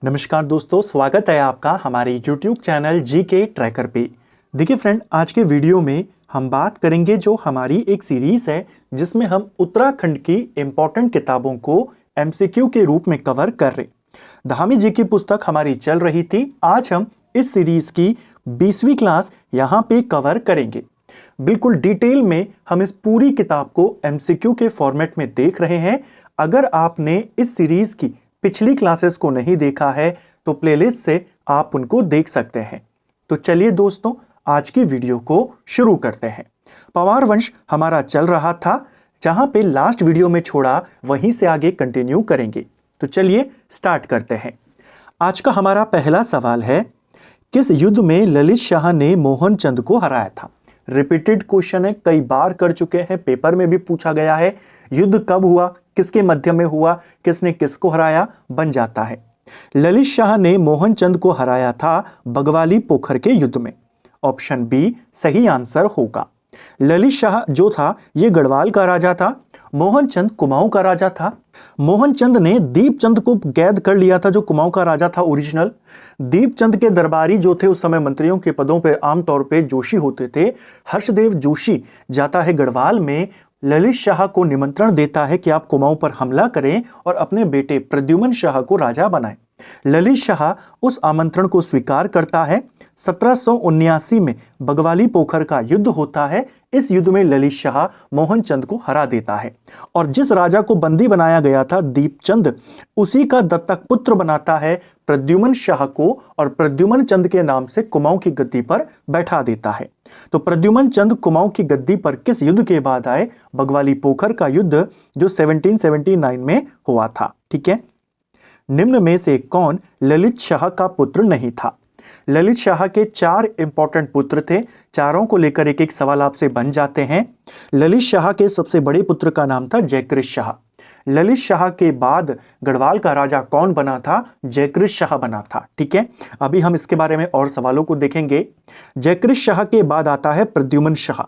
नमस्कार दोस्तों, स्वागत है आपका हमारे YouTube चैनल जीके ट्रैकर पे। देखिए फ्रेंड, आज के वीडियो में हम बात करेंगे जो हमारी एक सीरीज है जिसमें हम उत्तराखंड की इंपॉर्टेंट किताबों को MCQ के रूप में कवर कर रहे। धामी जी की पुस्तक हमारी चल रही थी। आज हम इस सीरीज की 20वीं क्लास यहाँ पे कवर करेंगे। बिल्कुल डिटेल में हम इस पूरी किताब को MCQ के फॉर्मेट में देख रहे हैं। अगर आपने इस सीरीज की पिछली क्लासेस को नहीं देखा है तो प्लेलिस्ट से आप उनको देख सकते हैं। तो चलिए दोस्तों, आज की वीडियो को शुरू करते हैं। पवार वंश हमारा चल रहा था, जहां पे लास्ट वीडियो में छोड़ा वहीं से आगे कंटिन्यू करेंगे। तो चलिए स्टार्ट करते हैं। आज का हमारा पहला सवाल है, किस युद्ध में ललित शाह ने मोहन चंद को हराया था? रिपीटेड क्वेश्चन है, कई बार कर चुके हैं, पेपर में भी पूछा गया है। युद्ध कब हुआ, किसके मध्य में हुआ, किसने किसको हराया, बन जाता है। ललित शाह ने मोहन चंद को हराया था बगवाली पोखर के युद्ध में। ऑप्शन बी सही आंसर होगा। ललित शाह जो था ये गढ़वाल का राजा था, मोहन चंद कुमाऊं का राजा था। मोहन चंद ने दीपचंद को कैद कर लिया था, जो कुमाऊं का राजा था ओरिजिनल। दीपचंद के दरबारी जो थे उस समय मंत्रियों के पदों पे आमतौर पे जोशी होते थे। हर्षदेव जोशी जाता है गढ़वाल में, ललित शाह को निमंत्रण देता है कि आप कुमाऊं पर हमला करें और अपने बेटे प्रद्युम्न शाह को राजा बनाएं। ललित शाह उस आमंत्रण को स्वीकार करता है। 1779 में बगवाली पोखर का युद्ध होता है। इस युद्ध में ललित शाह मोहन चंद को हरा देता है और जिस राजा को बंदी बनाया गया था दीपचंद, उसी का दत्तक पुत्र बनाता है प्रद्युम्न शाह को और प्रद्युम्न चंद के नाम से कुमाऊं की गद्दी पर बैठा देता है। तो प्रद्युम्न चंद कुमाऊं की गद्दी पर किस युद्ध के बाद आए? बगवाली पोखर का युद्ध जो 1779 में हुआ था। ठीक है, निम्न में से कौन ललित शाह का पुत्र नहीं था? ललित शाह के 4 इंपॉर्टेंट पुत्र थे। चारों को लेकर एक एक सवाल आपसे बन जाते हैं। ललित शाह के सबसे बड़े पुत्र का नाम था जयकृत शाह। ललित शाह के बाद गढ़वाल का राजा कौन बना था? जयकृत शाह बना था। ठीक है, अभी हम इसके बारे में और सवालों को देखेंगे। जयकृत शाह के बाद आता है प्रद्युम्न शाह।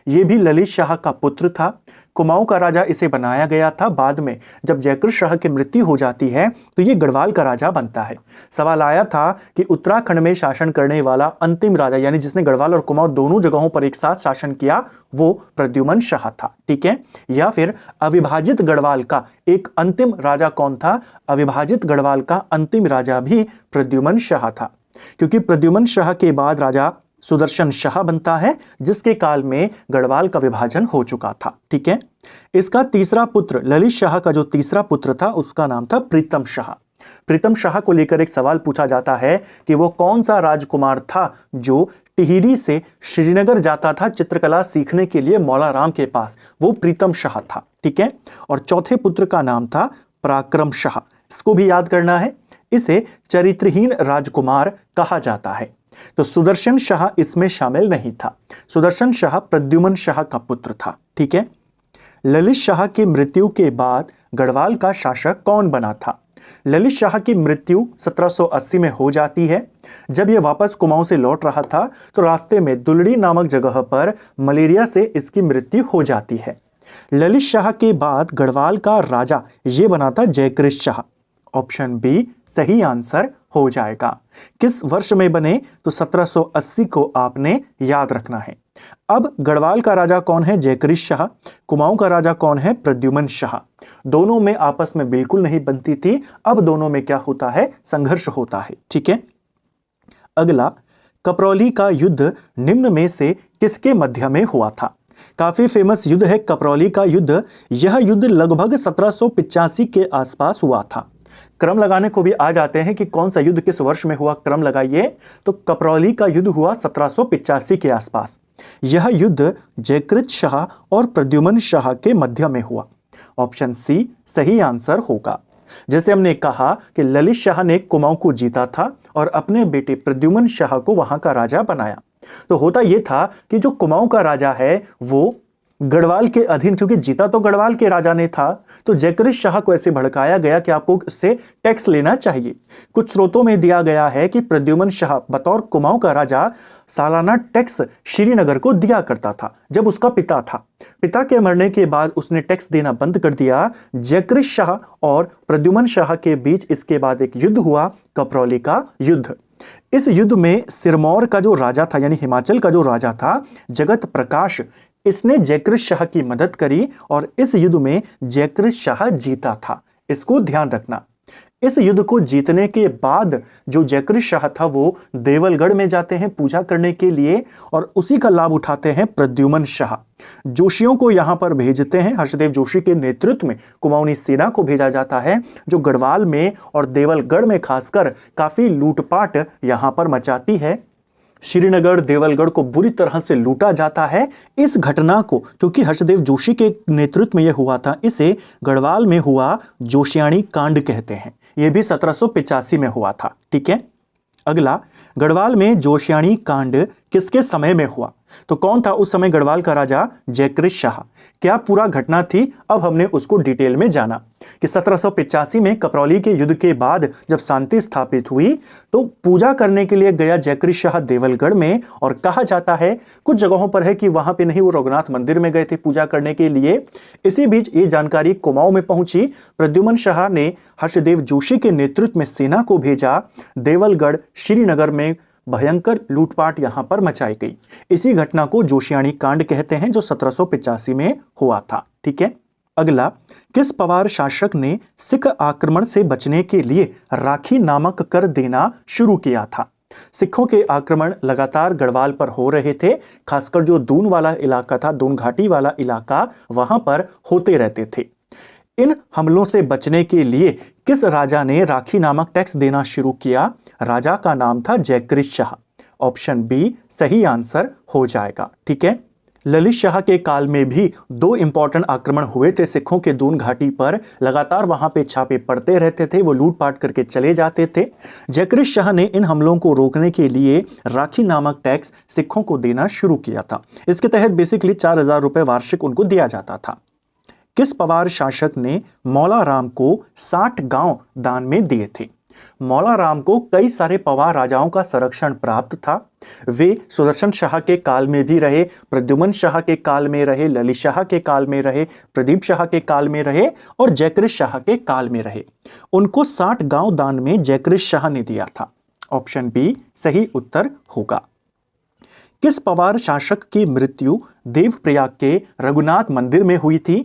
ये भी ललित शाह का पुत्र था। कुमाऊं का राजा इसे बनाया गया था। बाद में जब जयकृत शाह की मृत्यु हो जाती है तो ये गढ़वाल का राजा बनता है। सवाल आया था कि उत्तराखंड में शासन करने वाला अंतिम राजा, यानी जिसने गढ़वाल और कुमाऊं दोनों जगहों पर एक साथ शासन किया, वो प्रद्युम्न शाह था। ठीक है, या फिर अविभाजित गढ़वाल का एक अंतिम राजा कौन था? अविभाजित गढ़वाल का अंतिम राजा भी प्रद्युम्न शाह था, क्योंकि प्रद्युम्न शाह के बाद राजा सुदर्शन शाह बनता है, जिसके काल में गढ़वाल का विभाजन हो चुका था। ठीक है, इसका तीसरा पुत्र, ललित शाह का जो तीसरा पुत्र था उसका नाम था प्रीतम शाह। प्रीतम शाह को लेकर एक सवाल पूछा जाता है कि वो कौन सा राजकुमार था जो टिहरी से श्रीनगर जाता था चित्रकला सीखने के लिए मौला राम के पास? वो प्रीतम शाह था। ठीक है, और चौथे पुत्र का नाम था पराक्रम शाह। इसको भी याद करना है, इसे चरित्रहीन राजकुमार कहा जाता है। तो सुदर्शन शाह इसमें शामिल नहीं था। सुदर्शन शाह प्रद्युम्न शाह का पुत्र था। ठीक है, ललित शाह की मृत्यु के बाद गढ़वाल का शासक कौन बना था? ललित शाह की मृत्यु 1780 में हो जाती है। जब यह वापस कुमाऊं से लौट रहा था तो रास्ते में दुलड़ी नामक जगह पर मलेरिया से इसकी मृत्यु हो जाती है। ललित शाह के बाद गढ़वाल का राजा ये बना था जयकृत शाह। ऑप्शन बी सही आंसर हो जाएगा। किस वर्ष में बने? तो 1780 को आपने याद रखना है। अब गढ़वाल का राजा कौन है? जयकृत शाह। कुमाऊं का राजा कौन है? प्रद्युम्न शाह। दोनों में आपस में बिल्कुल नहीं बनती थी। अब दोनों में क्या होता है? संघर्ष होता है। ठीक है, अगला, कपरौली का युद्ध निम्न में से किसके मध्य में हुआ था? काफी फेमस युद्ध है कपरौली का युद्ध। यह युद्ध लगभग 1785 के आसपास हुआ था। क्रम लगाने को भी आ जाते हैं कि कौन सा युद्ध किस वर्ष में हुआ, क्रम लगाइए। तो कपरौली का युद्ध हुआ 1785 के आसपास। यह युद्ध जयकृत शाह और प्रद्युम्न शाह के मध्य में हुआ। ऑप्शन सी सही आंसर होगा। जैसे हमने कहा कि ललित शाह ने कुमाऊं को जीता था और अपने बेटे प्रद्युम्न शाह को वहां का राजा बनाया। तो होता यह था कि जो कुमाऊं का राजा है वो गढ़वाल के अधीन, क्योंकि जीता तो गढ़वाल के राजा ने था, तो जयकृष शाह को ऐसे भड़काया गया कि आपको इससे टैक्स लेना चाहिए। कुछ स्रोतों में दिया गया है कि प्रद्युमन शाह बतौर कुमाऊं का राजा सालाना टैक्स श्रीनगर को दिया करता था जब उसका पिता था। पिता के मरने के बाद उसने टैक्स देना बंद कर दिया। जयकृष शाह और प्रद्युमन शाह के बीच इसके बाद एक युद्ध हुआ, कपरौली का युद्ध। इस युद्ध में सिरमौर का जो राजा था, यानी हिमाचल का जो राजा था, जगत प्रकाश, इसने जयकृष शाह की मदद करी और इस युद्ध में जयकृष शाह जीता था। इसको ध्यान रखना। इस युद्ध को जीतने के बाद जो जयकृष शाह था वो देवलगढ़ में जाते हैं पूजा करने के लिए और उसी का लाभ उठाते हैं प्रद्युमन शाह। जोशियों को यहां पर भेजते हैं। हर्षदेव जोशी के नेतृत्व में कुमाऊनी सेना को भेजा जाता है जो गढ़वाल में और देवलगढ़ में खासकर काफी लूटपाट यहां पर मचाती है। श्रीनगर, देवलगढ़ को बुरी तरह से लूटा जाता है। इस घटना को, क्योंकि हर्षदेव जोशी के नेतृत्व में यह हुआ था, इसे गढ़वाल में हुआ जोशियाणी कांड कहते हैं। यह भी 1785 में हुआ था। ठीक है। अगला, गढ़वाल में जोशियाणी कांड किसके समय में हुआ? तो कौन था उस समय गढ़वाल का राजा? जयकृष शाह। क्या पूरा घटना थी? अब हमने उसको डिटेल में जाना कि 1785 में कपरौली के युद्ध के बाद जब शांति स्थापित हुई तो पूजा करने के लिए गया जयकृष शाह देवलगढ़ में, और कहा जाता है कुछ जगहों पर है कि वहां पे नहीं, वो रघुनाथ मंदिर में गए थे पूजा करने के लिए। इसी बीच ये जानकारी कुमाऊं में पहुंची। प्रद्युमन शाह ने हर्षदेव जोशी के नेतृत्व में सेना को भेजा। देवलगढ़, श्रीनगर में भयंकर लूटपाट यहां पर मचाई गई। इसी घटना को जोशियाणी कांड कहते हैं जो 1785 में हुआ था। ठीक है। अगला, किस पवार शासक ने सिख आक्रमण से बचने के लिए राखी नामक कर देना शुरू किया था? सिखों के आक्रमण लगातार गढ़वाल पर हो रहे थे, खासकर जो दून वाला इलाका था, दून घाटी वाला इलाका, वहां पर होते रहते थे। इन हमलों से बचने के लिए किस राजा ने राखी नामक टैक्स देना शुरू किया? राजा का नाम था जयकृष शाह। ऑप्शन बी सही आंसर हो जाएगा। ठीक है। ललित शाह के काल में भी 2 इंपॉर्टेंट आक्रमण हुए थे सिखों के दून घाटी पर। लगातार वहां पे छापे पड़ते रहते थे, वो लूटपाट करके चले जाते थे। जयकृष शाह ने इन हमलों को रोकने के लिए राखी नामक टैक्स सिखों को देना शुरू किया था। इसके तहत बेसिकली 4000 रुपए वार्षिक उनको दिया जाता था। किस पवार शासक ने मौला राम को 60 गांव दान में दिए थे? मौला राम को कई सारे पवार राजाओं का संरक्षण प्राप्त था। वे सुदर्शन शाह के काल में भी रहे, प्रद्युमन शाह के काल में रहे, ललित शाह के काल में रहे, प्रदीप शाह के काल में रहे और जयकृष शाह के काल में रहे। उनको 60 गांव दान में जयकृष शाह ने दिया था। ऑप्शन बी सही उत्तर होगा। किस पवार शासक की मृत्यु देवप्रयाग के रघुनाथ मंदिर में हुई थी?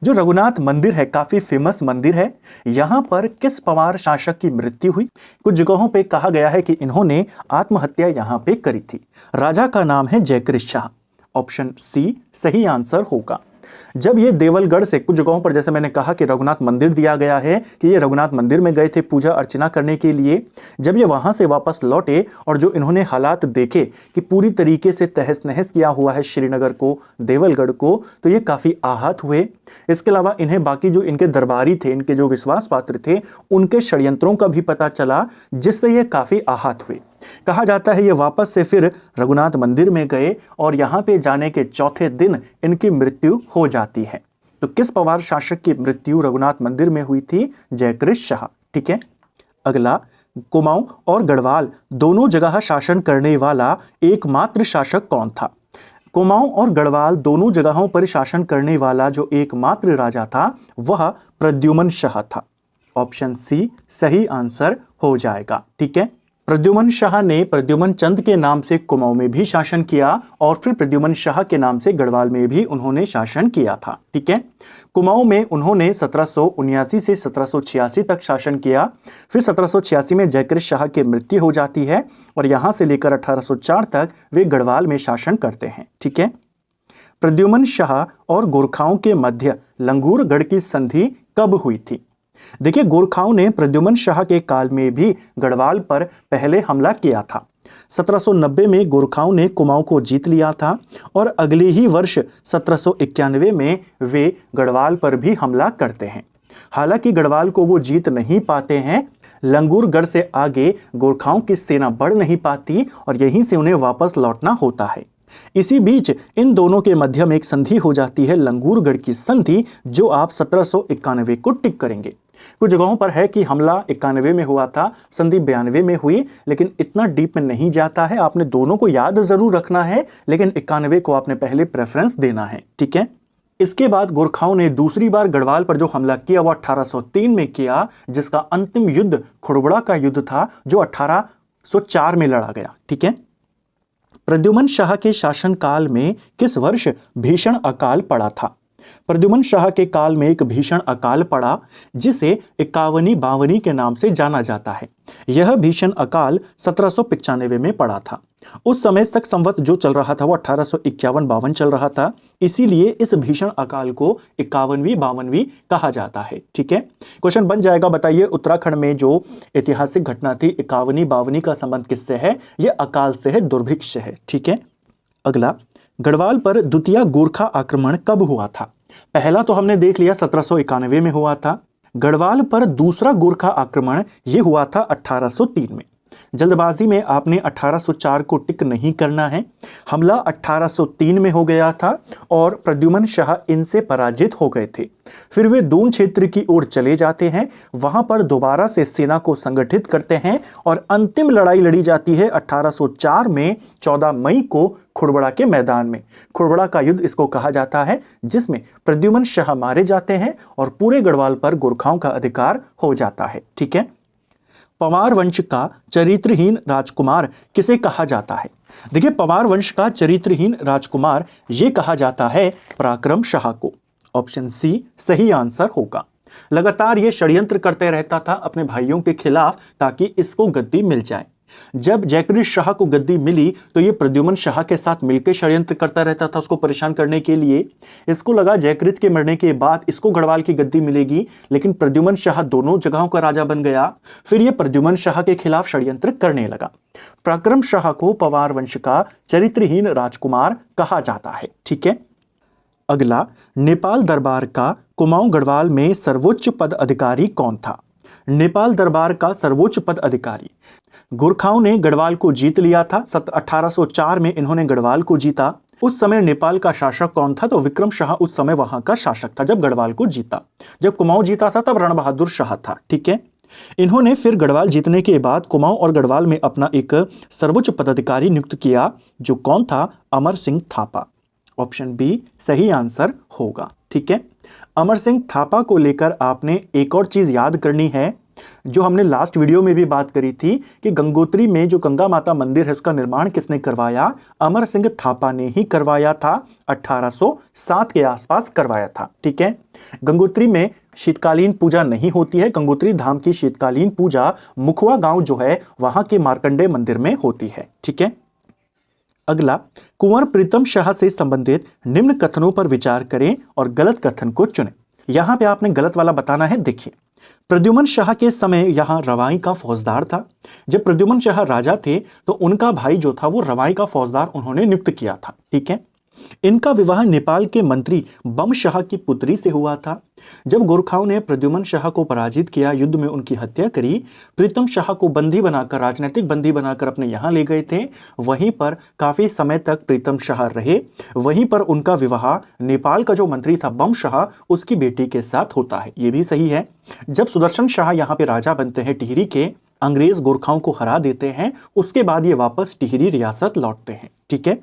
जो रघुनाथ मंदिर है काफी फेमस मंदिर है। यहां पर किस पवार शासक की मृत्यु हुई? कुछ जगहों पे कहा गया है कि इन्होंने आत्महत्या यहां पे करी थी। राजा का नाम है जयकृष शाह। ऑप्शन सी सही आंसर होगा। जब ये देवलगढ़ से, कुछ जगहों पर जैसे मैंने कहा कि रघुनाथ मंदिर दिया गया है कि ये रघुनाथ मंदिर में गए थे पूजा अर्चना करने के लिए, जब ये वहां से वापस लौटे और जो इन्होंने हालात देखे कि पूरी तरीके से तहस नहस किया हुआ है श्रीनगर को, देवलगढ़ को, तो ये काफी आहत हुए। इसके अलावा इन्हें बाकी जो इनके दरबारी थे, इनके जो विश्वास पात्र थे, उनके षड्यंत्रों का भी पता चला, जिससे ये काफी आहत हुए। कहा जाता है ये वापस से फिर रघुनाथ मंदिर में गए और यहां पे जाने के चौथे दिन इनकी मृत्यु हो जाती है। तो किस पवार शासक की मृत्यु रघुनाथ मंदिर में हुई थी? जयकृष शाह। ठीक है। अगला, कुमाऊं और गढ़वाल दोनों जगह शासन करने वाला एकमात्र शासक कौन था? कुमाऊं और गढ़वाल दोनों जगहों पर शासन करने वाला जो एकमात्र राजा था वह प्रद्युमन शाह था। ऑप्शन सी सही आंसर हो जाएगा। ठीक है। प्रद्युमन शाह ने प्रद्युमन चंद के नाम से कुमाऊं में भी शासन किया और फिर प्रद्युमन शाह के नाम से गढ़वाल में भी उन्होंने शासन किया था। ठीक है। कुमाऊं में उन्होंने 1779 से 1786 तक शासन किया। फिर 1786 में जयकृष शाह की मृत्यु हो जाती है और यहां से लेकर 1804 तक वे गढ़वाल में शासन करते हैं। ठीक है। प्रद्युमन शाह और गोरखाओं के मध्य लंगूरगढ़ की संधि कब हुई थी? देखिए, गोरखाओं ने प्रद्युमन शाह के काल में भी गढ़वाल पर पहले हमला किया था। 1790 में गोरखाओं ने कुमाऊं को जीत लिया था और अगले ही वर्ष 1791 में वे गढ़वाल पर भी हमला करते हैं। हालांकि गढ़वाल को वो जीत नहीं पाते हैं। लंगूरगढ़ से आगे गोरखाओं की सेना बढ़ नहीं पाती और यहीं से उन्हें वापस लौटना होता है। इसी बीच इन दोनों के मध्य में एक संधि हो जाती है, लंगूरगढ़ की संधि, जो आप 1791 को टिक करेंगे। कुछ जगहों पर है कि हमला 91 में हुआ था, संधि 92 में हुई, लेकिन इतना डीप में नहीं जाता है। आपने दोनों को याद जरूर रखना है, लेकिन 91 को आपने पहले प्रेफरेंस देना है, ठीक है। इसके बाद गोरखाओं ने दूसरी बार गढ़वाल पर जो हमला किया वो 1803 में किया, जिसका अंतिम युद्ध खुड़बड़ा का युद्ध था, जो 1804 में लड़ा गया, ठीक है। प्रद्युमन शाह के शासनकाल में किस वर्ष भीषण अकाल पड़ा था? प्रद्युमन शाह के काल में एक भीषण अकाल पड़ा, जिसे 51-52 के नाम से जाना जाता है। यह भीषण अकाल 1795 में पड़ा था। उस समय शक संवत जो चल रहा था वो 1851-52 चल रहा था, इसीलिए इस भीषण अकाल को 51वीं-52वीं कहा जाता है, ठीक है। क्वेश्चन बन जाएगा, बताइए उत्तराखंड में जो ऐतिहासिक घटना थी 51-52 का संबंध किससे है? यह अकाल से है, दुर्भिक्ष से है, ठीक है। अगला, गढ़वाल पर द्वितीय गोरखा आक्रमण कब हुआ था? पहला तो हमने देख लिया 1791 में हुआ था। गढ़वाल पर दूसरा गोरखा आक्रमण यह हुआ था 1803 में। जल्दबाजी में आपने 1804 को टिक नहीं करना है। हमला 1803 में हो गया था और प्रद्युमन शाह इनसे पराजित हो गए थे। फिर वे दून क्षेत्र की ओर चले जाते हैं, वहां पर दोबारा से सेना को संगठित करते हैं और अंतिम लड़ाई लड़ी जाती है 1804 में 14 मई को खुड़बड़ा के मैदान में। खुड़बड़ा का युद्ध इसको कहा जाता है, जिसमें प्रद्युमन शाह मारे जाते हैं और पूरे गढ़वाल पर गोरखाओं का अधिकार हो जाता है, ठीक है। पवार वंश का चरित्रहीन राजकुमार किसे कहा जाता है? देखिए, पवार वंश का चरित्रहीन राजकुमार यह कहा जाता है पराक्रम शाह को। ऑप्शन सी सही आंसर होगा। लगातार ये षड्यंत्र करते रहता था अपने भाइयों के खिलाफ ताकि इसको गद्दी मिल जाए। जब जयकृत शाह को गद्दी मिली तो ये प्रद्युमन शाह के साथ मिलकर षड्यंत्र करता रहता था उसको परेशान करने के लिए। इसको लगा जयकृत के मरने के बाद इसको गढ़वाल की गद्दी मिलेगी, लेकिन प्रद्युमन शाह दोनों जगहों का राजा बन गया। फिर ये प्रद्युमन शाह के खिलाफ षड्यंत्र करने लगा। पराक्रम शाह को पवार वंश का चरित्रहीन राजकुमार कहा जाता है, ठीक है। अगला, नेपाल दरबार का कुमाऊं गढ़वाल में सर्वोच्च पद अधिकारी कौन था? नेपाल दरबार का सर्वोच्च पद अधिकारी, गोरखाओं ने गढ़वाल को जीत लिया था। 1804 में इन्होंने गढ़वाल को जीता। उस समय नेपाल का शासक कौन था? तो विक्रम शाह उस समय वहां का शासक था जब गढ़वाल को जीता। जब कुमाऊं जीता था तब रणबहादुर शाह था, ठीक है। इन्होंने फिर गढ़वाल जीतने के बाद कुमाऊं और गढ़वाल में अपना एक सर्वोच्च पदाधिकारी नियुक्त किया, जो कौन था? अमर सिंह थापा। ऑप्शन बी सही आंसर होगा, ठीक है। अमर सिंह थापा को लेकर आपने एक और चीज याद करनी है, जो हमने लास्ट वीडियो में भी बात करी थी कि गंगोत्री में जो गंगा माता मंदिर है उसका निर्माण किसने करवाया? अमर सिंह थापा ने ही करवाया था। 1807 के आसपास करवाया था, ठीक है। गंगोत्री में शीतकालीन पूजा नहीं होती है। गंगोत्री धाम की शीतकालीन पूजा मुखवा गांव जो है वहां के मार्कंडेय मंदिर में होती है, ठीक है। अगला, कुंवर प्रीतम शाह से संबंधित निम्न कथनों पर विचार करें और गलत कथन को चुनें। यहां पे आपने गलत वाला बताना है। देखिए, प्रद्युमन शाह के समय यहां रवाई का फौजदार था। जब प्रद्युमन शाह राजा थे तो उनका भाई जो था वो रवाई का फौजदार उन्होंने नियुक्त किया था, ठीक है। इनका विवाह नेपाल के मंत्री बम शाह की पुत्री से हुआ था। जब गोरखाओं ने प्रद्युमन शाह को पराजित किया, युद्ध में उनकी हत्या करी, प्रीतम शाह को बंदी बनाकर, राजनीतिक बंदी बनाकर अपने यहाँ ले गए थे। वहीं पर काफी समय तक प्रीतम शाह रहे। वहीं पर उनका विवाह नेपाल का जो मंत्री था बम शाह, उसकी बेटी के साथ होता है, ये भी सही है। जब सुदर्शन शाह यहाँ पे राजा बनते हैं टिहरी के, अंग्रेज गोरखाओं को हरा देते हैं, उसके बाद ये वापस टिहरी रियासत लौटते हैं, ठीक है।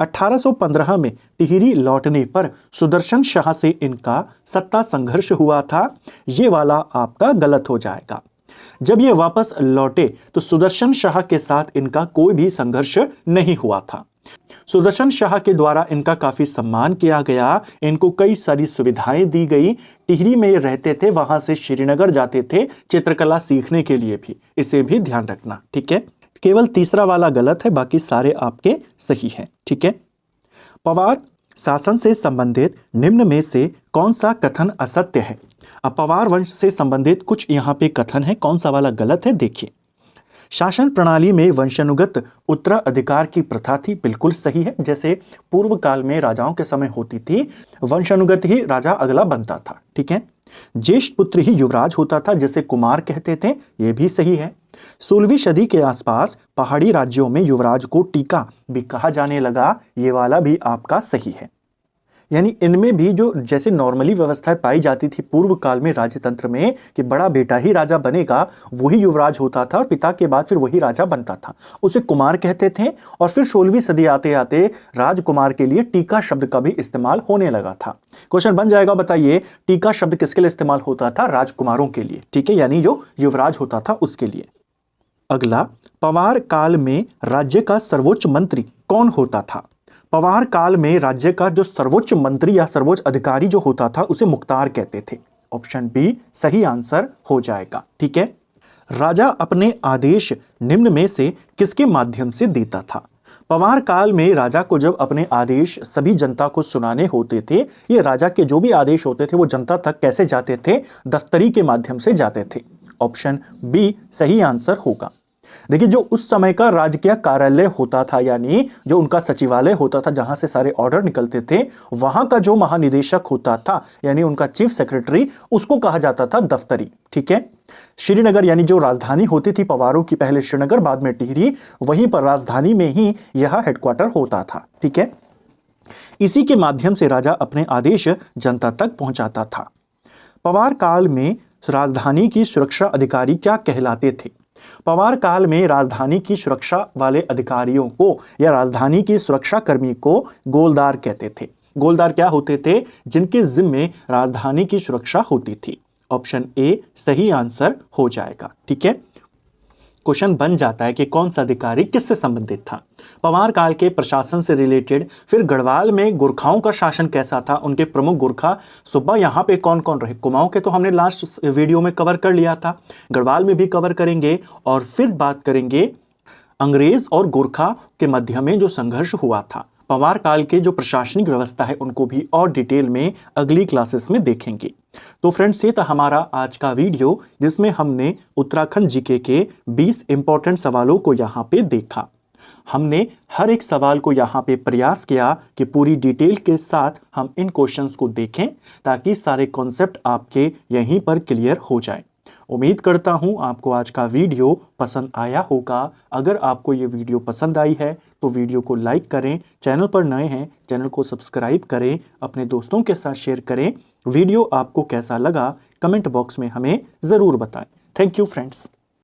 1815 में टिहरी लौटने पर सुदर्शन शाह से इनका सत्ता संघर्ष हुआ था। ये वाला आपका गलत हो जाएगा। जब ये वापस लौटे तो सुदर्शन शाह के साथ इनका कोई भी संघर्ष नहीं हुआ था। सुदर्शन शाह के द्वारा इनका काफी सम्मान किया गया, इनको कई सारी सुविधाएं दी गई। टिहरी में ये रहते थे, वहां से श्रीनगर जाते थे चित्रकला सीखने के लिए भी, इसे भी ध्यान रखना, ठीक है। केवल तीसरा वाला गलत है, बाकी सारे आपके सही हैं, ठीक है। पवार शासन से संबंधित निम्न में से कौन सा कथन असत्य है? अब पवार वंश से संबंधित कुछ यहाँ पे कथन है, कौन सा वाला गलत है देखिए। शासन प्रणाली में वंशानुगत उत्तराधिकार की प्रथा थी, बिल्कुल सही है। जैसे पूर्व काल में राजाओं के समय होती थी, वंशानुगत ही राजा अगला बनता था, ठीक है। ज्येष्ठ पुत्र ही युवराज होता था जिसे कुमार कहते थे, यह भी सही है। 16वीं सदी के आसपास पहाड़ी राज्यों में युवराज को टीका भी कहा जाने लगा, ये वाला भी आपका सही है। यानी इनमें भी जो जैसे नॉर्मली व्यवस्थाएं पाई जाती थी पूर्व काल में राज्यतंत्र में कि बड़ा बेटा ही राजा बनेगा, वही युवराज होता था और पिता के बाद फिर वही राजा बनता था, उसे कुमार कहते थे। और फिर 16वीं सदी आते आते राजकुमार के लिए टीका शब्द का भी इस्तेमाल होने लगा था। क्वेश्चन बन जाएगा, बताइए टीका शब्द किसके लिए इस्तेमाल होता था? राजकुमारों के लिए, ठीक है, यानी जो युवराज होता था उसके लिए। अगला, पवार काल में राज्य का सर्वोच्च मंत्री कौन होता था? पवार काल में राज्य का जो सर्वोच्च मंत्री या सर्वोच्च अधिकारी जो होता था उसे मुख्तार कहते थे। ऑप्शन बी सही आंसर हो जाएगा, ठीक है। राजा अपने आदेश निम्न में से किसके माध्यम से देता था? पवार काल में राजा को जब अपने आदेश सभी जनता को सुनाने होते थे, ये राजा के जो भी आदेश होते थे वो जनता तक कैसे जाते थे? दफ्तरी के माध्यम से जाते थे। ऑप्शन बी सही आंसर होगा। देखिए, जो उस समय का राजकीय कार्यालय होता था, यानी जो उनका सचिवालय होता था जहां से सारे ऑर्डर निकलते थे, वहां का जो महानिदेशक होता था यानी उनका चीफ सेक्रेटरी, उसको कहा जाता था दफ्तरी, ठीक है। श्रीनगर यानी जो राजधानी होती थी पवारों की, पहले श्रीनगर बाद में टिहरी, वहीं पर राजधानी में ही यह हेडक्वार्टर होता था, ठीक है। इसी के माध्यम से राजा अपने आदेश जनता तक पहुंचाता था। पवार काल में राजधानी की सुरक्षा अधिकारी क्या कहलाते थे? पवार काल में राजधानी की सुरक्षा वाले अधिकारियों को या राजधानी की सुरक्षा कर्मी को गोलदार कहते थे। गोलदार क्या होते थे? जिनके जिम्मे राजधानी की सुरक्षा होती थी। ऑप्शन ए सही आंसर हो जाएगा, ठीक है। क्वेश्चन बन जाता है कि कौन सा अधिकारी किससे संबंधित था? पवार काल के प्रशासन से रिलेटेड। फिर गढ़वाल में गोरखाओं का शासन कैसा था? उनके प्रमुख गोरखा सूबा यहाँ पे कौन कौन रहे? कुमाऊं के तो हमने लास्ट वीडियो में कवर कर लिया था, गढ़वाल में भी कवर करेंगे। और फिर बात करेंगे अंग्रेज और गोरखा के मध्य में जो संघर्ष हुआ था। पवार काल के जो प्रशासनिक व्यवस्था है उनको भी और डिटेल में अगली क्लासेस में देखेंगे। तो फ्रेंड्स, ये था हमारा आज का वीडियो जिसमें हमने उत्तराखंड जीके के 20 इंपॉर्टेंट सवालों को यहाँ पे देखा। हमने हर एक सवाल को यहाँ पे प्रयास किया कि पूरी डिटेल के साथ हम इन क्वेश्चंस को देखें ताकि सारे कॉन्सेप्ट आपके यहीं पर क्लियर हो जाए। उम्मीद करता हूँ आपको आज का वीडियो पसंद आया होगा। अगर आपको ये वीडियो पसंद आई है तो वीडियो को लाइक करें, चैनल पर नए हैं चैनल को सब्सक्राइब करें, अपने दोस्तों के साथ शेयर करें। वीडियो आपको कैसा लगा कमेंट बॉक्स में हमें ज़रूर बताएं। Thank you friends.